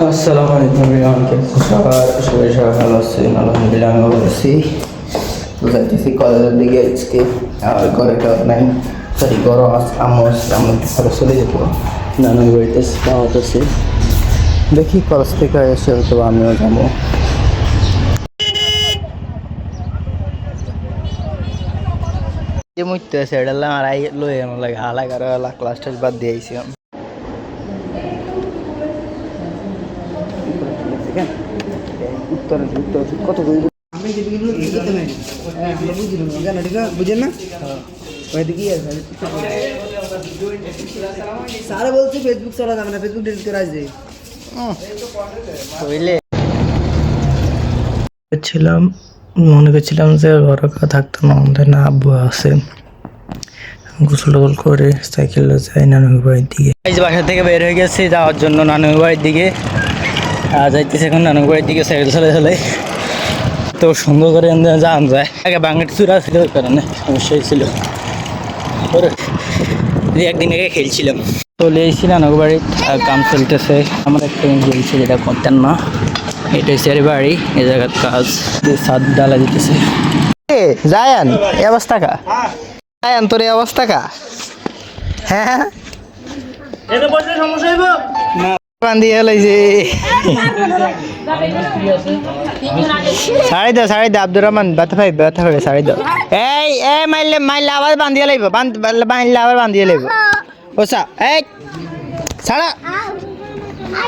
আসসালামু আলাইকুম রিয়ান, সবাই ভালো আছেন? আলহামদুলিল্লাহ আমি ভালো আছি। তো যাইতেছি কলেজের দিকে আজকে। আর ঘরে কেউ নাই, সরি ঘর আমরা ঘরে চলে যেতে নানুর বাড়িতে দাওয়াত আছে। দেখি কলেজ থেকে এসে হয়তো আমিও যাবো। যে মুইতে আছে এটা আর আই লই আমার লাগে হালাক আর ক্লাস টাস বাদ দিয়ে আইছি। উত্তর উত্তর কত আমি যেদিকে বুঝতে নাই আমরা বুঝলাম কেন ঠিক আছে বুঝেন না ওইদিকে সারা বলছে ফেসবুক চালা যাবে না, ফেসবুক ডিলিট করে আসবে। ছিলাম মনে করছিলাম যে ঘরে থাকতাম, আমাদের না আব্বু আছে। গোসল টোসল করে সাইকেলে যাই নানুর বাড়ির দিকে। এই যে বাসা থেকে বের হয়ে গেছি যাওয়ার জন্য নানুর বাড়ির দিকে। যাইতেছি এখন নানুর বাড়ির দিকে সাইকেল চলে চলে তো সুন্দর করে যাওয়া যায়। আগে বাঙালি চূড়া ছিল, ওই কারণে সমস্যাই ছিল। একদিন আগে খেলছিলাম, চলে এসেছি নানুর বাড়ির। কাম চলতেছে, আমার একটা বলছে যেটা করতেন না, এটা হচ্ছে বাড়ি। এই জায়গার কাজ ছাদ ডালা দিতেছে। জায়ান এই অবস্থা কা, জায়ান তোর এই অবস্থা কা? হ্যাঁ বান্ধি হেলাইছে। শাড়ি দাও শাড়ি দাও, আব্দুর রহমান ব্যথা পাবে শাড়ি দাও। এই মাইলে আবার বান্ধিয়ে লাইব, বাঁধলে আবার বান্ধিয়ে লাইব। ওসা এই ছাড়া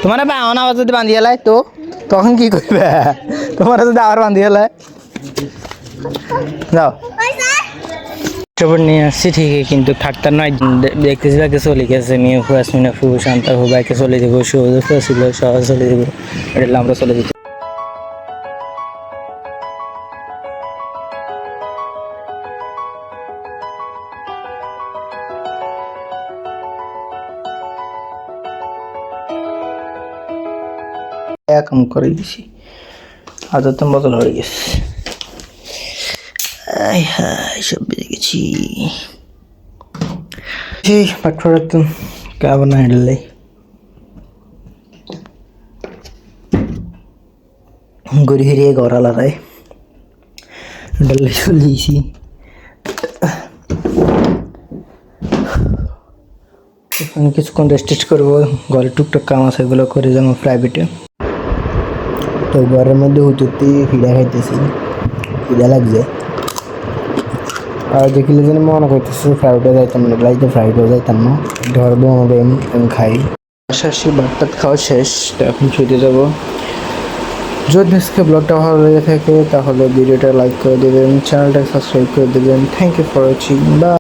তোমার আবার যদি বান্ধিয়ে লাই তো তখন কি করবে? তোমার যদি আবার বান্ধিয়ে লাই যাও। খবর নিয়ে আসছি ঠিকই, কিন্তু থাকতে নয়। দেখতেছি বাইকে চলে গেছে, মেয়ে আসমিনা ফুবু শান্তা ফুবু বাইকে চলে দেবো, ছিল সবাই চলে দেবো, এটা আমরা চলে যেতে। কাম করে দিছি, আদত বদল হয়ে গেছে। সব বেজে গেছি পাঠপড়াতুন কেমন না হেঁটলে ঘুরি ফিরিয়ে ঘর আলাদায় ডালে চলেছি। ওখানে কিছুক্ষণ রেস্ট করবো, ঘরে টুকটাক কাম আছে এগুলো করে যাবো প্রাইভেটে। তো ঘরের মধ্যে হুতুরতে ফিডা খাইতেছি, ফিডা লাগছে। আর দেখিলে যেন মনে করতেছে ফ্রাইডে যাইতাম না, লাইতে ফ্রাইডে যাইতাম না, ধরবো আমাদের খাই। আশাশি ভাত খাওয়া শেষ, তো এখন ছুটে যাবো। যদি আজকে ব্লগটা ভালো লেগে থাকে তাহলে ভিডিওটা লাইক করে দেবেন, চ্যানেলটা সাবস্ক্রাইব করে দেবেন। Thank you for watching, by.